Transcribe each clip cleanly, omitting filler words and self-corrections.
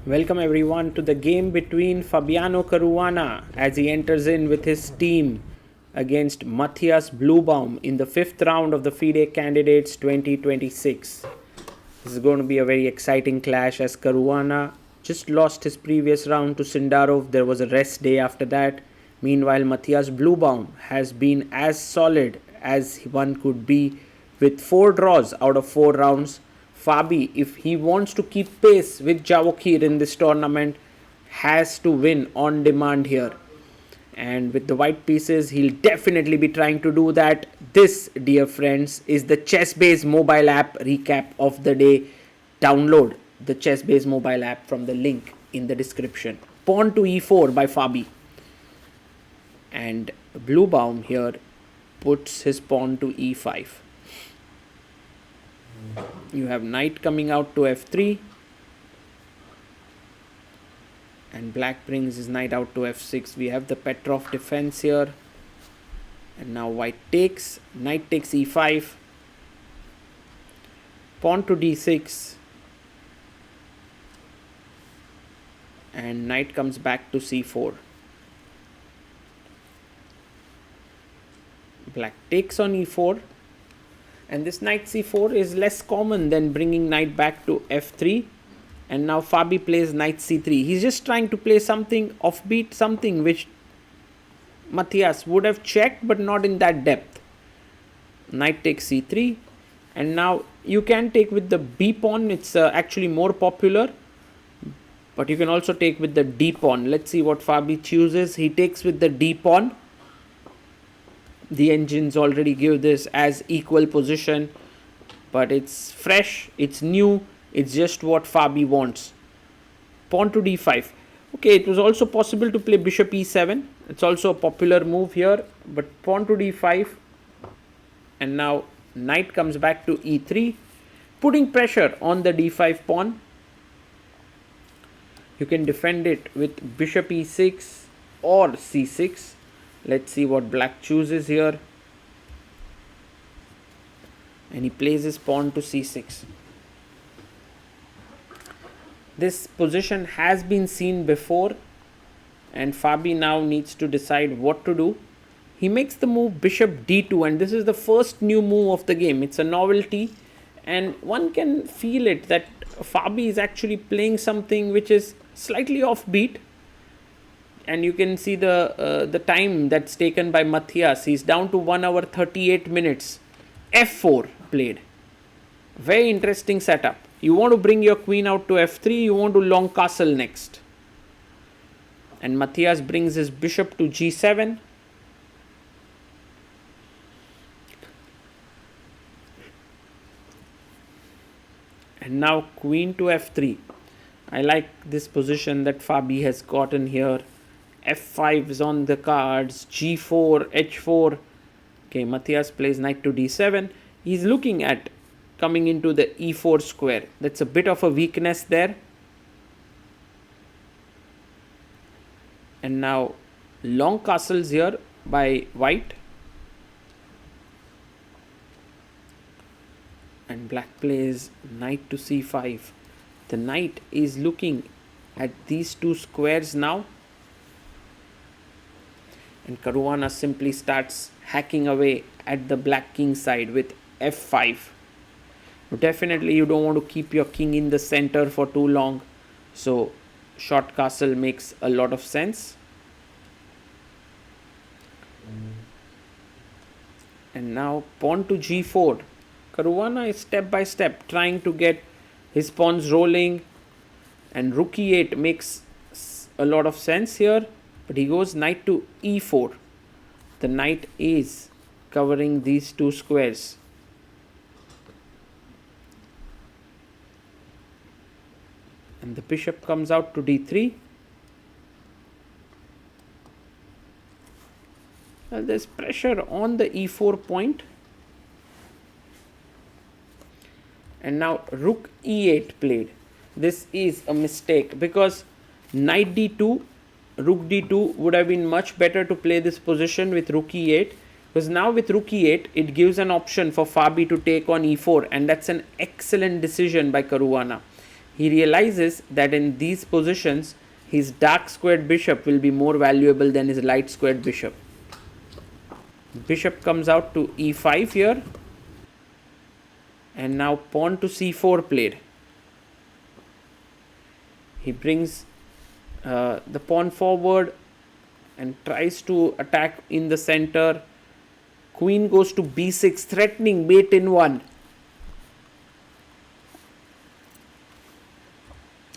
Welcome everyone to the game between Fabiano Caruana as he enters in with his team against Matthias Bluebaum in the 5th round of the FIDE Candidates 2026. This is going to be a very exciting clash as Caruana just lost his previous round to Sindarov. There was a rest day after that. Meanwhile, Matthias Bluebaum has been as solid as one could be with 4 draws out of 4 rounds. Fabi, if he wants to keep pace with Javokir in this tournament, has to win on demand here. And with the white pieces, he'll definitely be trying to do that. This, dear friends, is the ChessBase mobile app recap of the day. Download the ChessBase mobile app from the link in the description. Pawn to e4 by Fabi. And Bluebaum here puts his pawn to e5. You have knight coming out to f3. And black brings his knight out to f6. We have the Petrov defense here. And now white takes. Knight takes e5. Pawn to d6. And knight comes back to c4. Black takes on e4. And this knight c4 is less common than bringing knight back to f3. And now Fabi plays knight c3. He's just trying to play something offbeat, something which Matthias would have checked, but not in that depth. Knight takes c3. And now you can take with the b pawn. It's actually more popular. But you can also take with the d pawn. Let's see what Fabi chooses. He takes with the d pawn. The engines already give this as equal position, but it's fresh, it's new, it's just what Fabi wants. Pawn to d5. Okay, it was also possible to play bishop e7. It's also a popular move here, but pawn to d5. And now knight comes back to e3, putting pressure on the d5 pawn. You can defend it with bishop e6 or c6. Let's see what black chooses here. And he plays his pawn to c6. This position has been seen before. And Fabi now needs to decide what to do. He makes the move bishop d2. And this is the first new move of the game. It's a novelty. And one can feel it that Fabi is actually playing something which is slightly offbeat. And you can see the time that's taken by Matthias. He's down to 1 hour 38 minutes. f4 played. Very interesting setup. You want to bring your queen out to f3. You want to long castle next. And Matthias brings his bishop to g7. And now queen to f3. I like this position that Fabi has gotten here. f5 is on the cards, g4, h4. Okay, Matthias plays knight to d7. He's looking at coming into the e4 square. That's a bit of a weakness there. And now long castles here by white. And black plays knight to c5. The knight is looking at these two squares now. And Caruana simply starts hacking away at the black king side with f5. Definitely you don't want to keep your king in the center for too long. So short castle makes a lot of sense. And now pawn to g4. Caruana is step by step trying to get his pawns rolling. And rook e8 makes a lot of sense here. But he goes knight to e4. The knight is covering these two squares. And the bishop comes out to d3. Well, there's pressure on the e4 point. And now rook e8 played. This is a mistake because knight d2, rook d2 would have been much better to play this position with rook e8, because now with rook e8 it gives an option for Fabi to take on e4, and that's an excellent decision by Caruana. he realizes that in these positions his dark squared bishop will be more valuable than his light squared bishop. Bishop comes out to e5 here, and now pawn to c4 played. He brings the pawn forward and tries to attack in the center. Queen goes to b6, threatening mate in 1.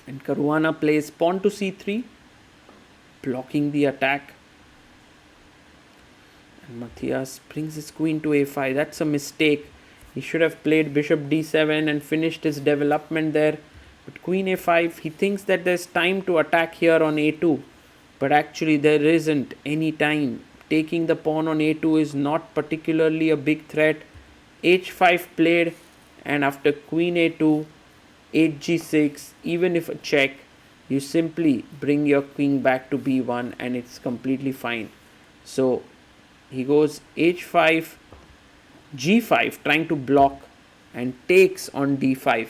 And Caruana plays pawn to c3, blocking the attack. And Matthias brings his queen to a5. That's a mistake. He should have played bishop d7 and finished his development there. But queen a5, he thinks that there's time to attack here on a2. But actually there isn't any time. Taking the pawn on a2 is not particularly a big threat. h5 played, and after queen a2, 8g6, even if a check, you simply bring your king back to b1 and it's completely fine. So he goes h5, g5, trying to block, and takes on d5.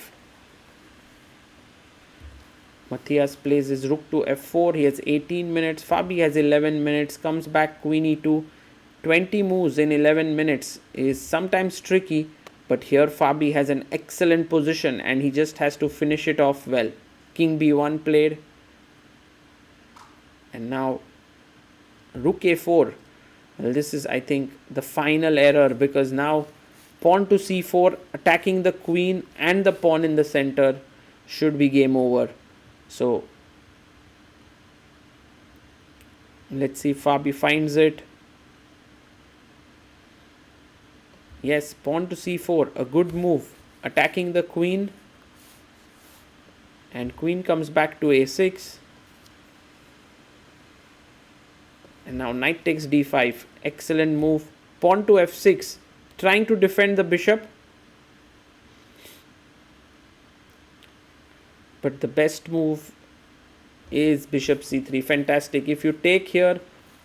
Matthias plays his rook to f4. He has 18 minutes. Fabi has 11 minutes. Comes back queen e2. 20 moves in 11 minutes is sometimes tricky, but here Fabi has an excellent position and he just has to finish it off well. King b1 played. And now rook a4. Well, this is, I think, the final error, because now pawn to c4, attacking the queen and the pawn in the center, should be game over. So let's see if Fabi finds it. Yes, pawn to c4, a good move, attacking the queen, and queen comes back to a6. And now knight takes d5, excellent move. Pawn to f6, trying to defend the bishop. But the best move is bishop c3, fantastic. If you take here,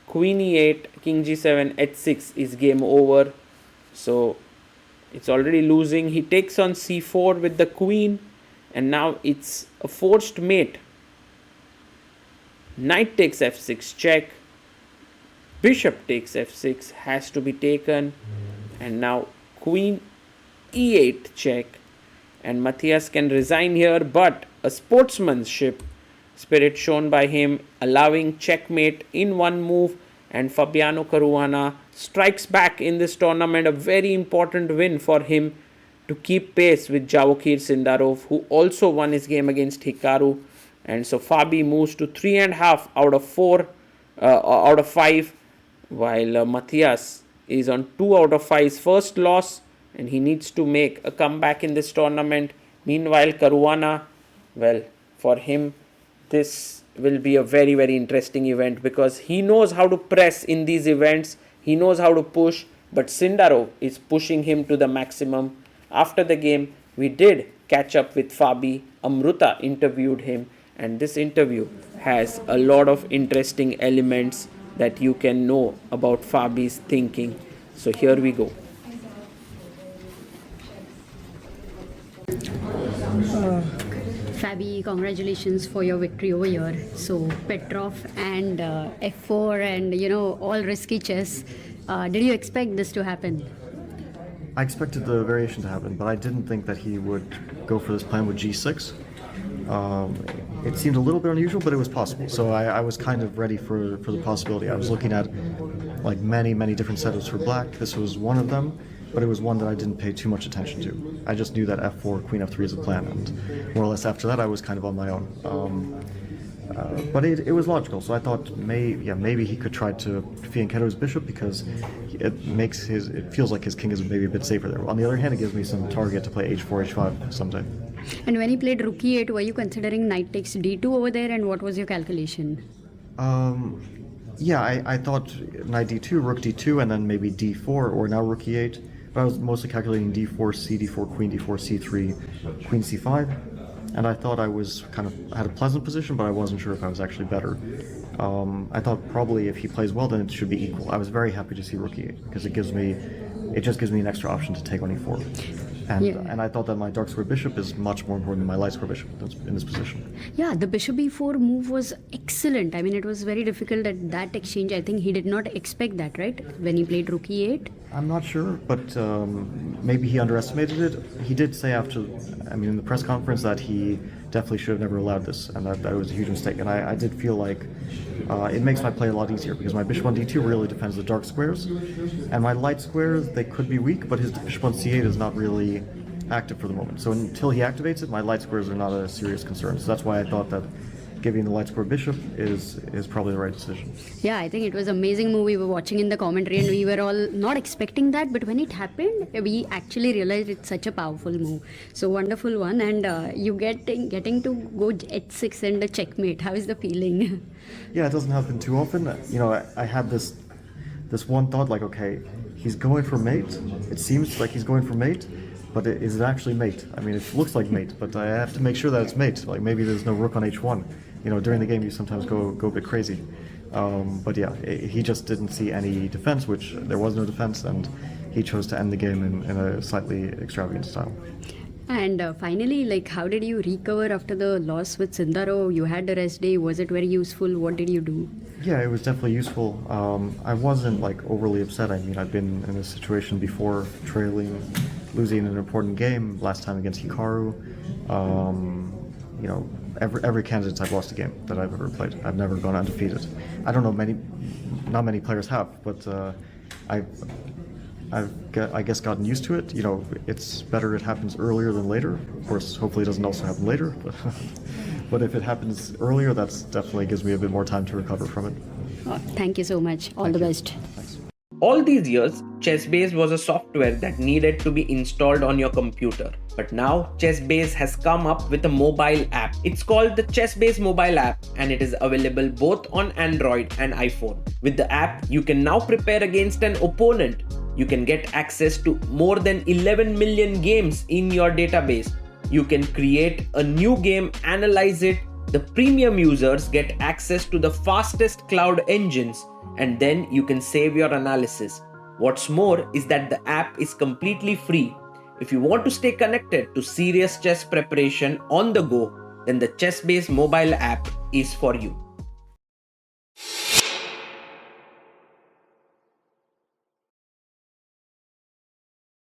queen e8, king g7, h6 is game over. So it's already losing. He takes on c4 with the queen, and now it's a forced mate. Knight takes f6, check. Bishop takes f6, has to be taken. And now queen e8, check. And Matthias can resign here, but a sportsmanship spirit shown by him, allowing checkmate in one move, and Fabiano Caruana strikes back in this tournament. A very important win for him to keep pace with Javokhir Sindarov, who also won his game against Hikaru. And so Fabi moves to 3.5 out of 5, while Matthias is on 2 out of 5, his first loss, and he needs to make a comeback in this tournament. Meanwhile, Caruana, well, for him, this will be a very, very interesting event, because he knows how to press in these events. He knows how to push, but Sindarov is pushing him to the maximum. After the game, we did catch up with Fabi. Amruta interviewed him, and this interview has a lot of interesting elements that you can know about Fabi's thinking. So here we go. Fabi, congratulations for your victory over here. So Petrov and f4 and all risky chess. Did you expect this to happen? I expected the variation to happen, but I didn't think that he would go for this plan with g6. It seemed a little bit unusual, but it was possible. So I was kind of ready for the possibility. I was looking at like many different setups for black. This was one of them, but it was one that I didn't pay too much attention to. I just knew that f4, queen f3 is a plan, and more or less after that I was kind of on my own. But it was logical, so I thought maybe he could try to fianchetto his bishop, because it feels like his king is maybe a bit safer there. On the other hand, it gives me some target to play h4, h5 someday. And when he played rook e8, were you considering knight takes d2 over there, and what was your calculation? I thought knight d2, rook d2, and then maybe d4, or now rook e8. But I was mostly calculating d4, c4, queen d4, c3, queen c5. And I thought I was had a pleasant position, but I wasn't sure if I was actually better. I thought probably if he plays well, then it should be equal. I was very happy to see rook e8, because it just gives me an extra option to take on e4. And I thought that my dark square bishop is much more important than my light square bishop in this position. Yeah, the bishop e4 move was excellent. I mean, it was very difficult at that exchange. I think he did not expect that, right? When he played rook e8. I'm not sure, but maybe he underestimated it. He did say in the press conference that he definitely should have never allowed this, and that was a huge mistake. And I did feel like it makes my play a lot easier, because my bishop on d2 really defends the dark squares, and my light squares, they could be weak, but his bishop on c8 is not really active for the moment. So until he activates it, my light squares are not a serious concern. So that's why I thought that giving the light square bishop is probably the right decision. Yeah, I think it was an amazing move. We were watching in the commentary and we were all not expecting that, but when it happened, we actually realized it's such a powerful move. So wonderful one, and you getting to go h6 and the checkmate. How is the feeling? Yeah, it doesn't happen too often. I had this one thought, like, okay, he's going for mate. It seems like he's going for mate, but is it actually mate? I mean, it looks like mate, but I have to make sure that it's mate. Like, maybe there's no rook on h1. During the game you sometimes go a bit crazy. But yeah, he just didn't see any defense, which there was no defense, and he chose to end the game in a slightly extravagant style. And finally, like, how did you recover after the loss with Sindaro? You had the rest day. Was it very useful? What did you do? Yeah, it was definitely useful. I wasn't overly upset. I mean, I've been in this situation before, losing an important game, last time against Hikaru. Every Candidates I've lost a game that I've ever played. I've never gone undefeated. I don't know, not many players have, but I guess gotten used to it. It's better it happens earlier than later. Of course, hopefully it doesn't also happen later, but if it happens earlier, that's definitely gives me a bit more time to recover from it. Oh, thank you so much. All the best. Thanks. All these years, ChessBase was a software that needed to be installed on your computer. But now, ChessBase has come up with a mobile app. It's called the ChessBase mobile app, and it is available both on Android and iPhone. With the app, you can now prepare against an opponent. You can get access to more than 11 million games in your database. You can create a new game, analyze it. The premium users get access to the fastest cloud engines, and then you can save your analysis. What's more is that the app is completely free. If you want to stay connected to serious chess preparation on the go, then the ChessBase mobile app is for you.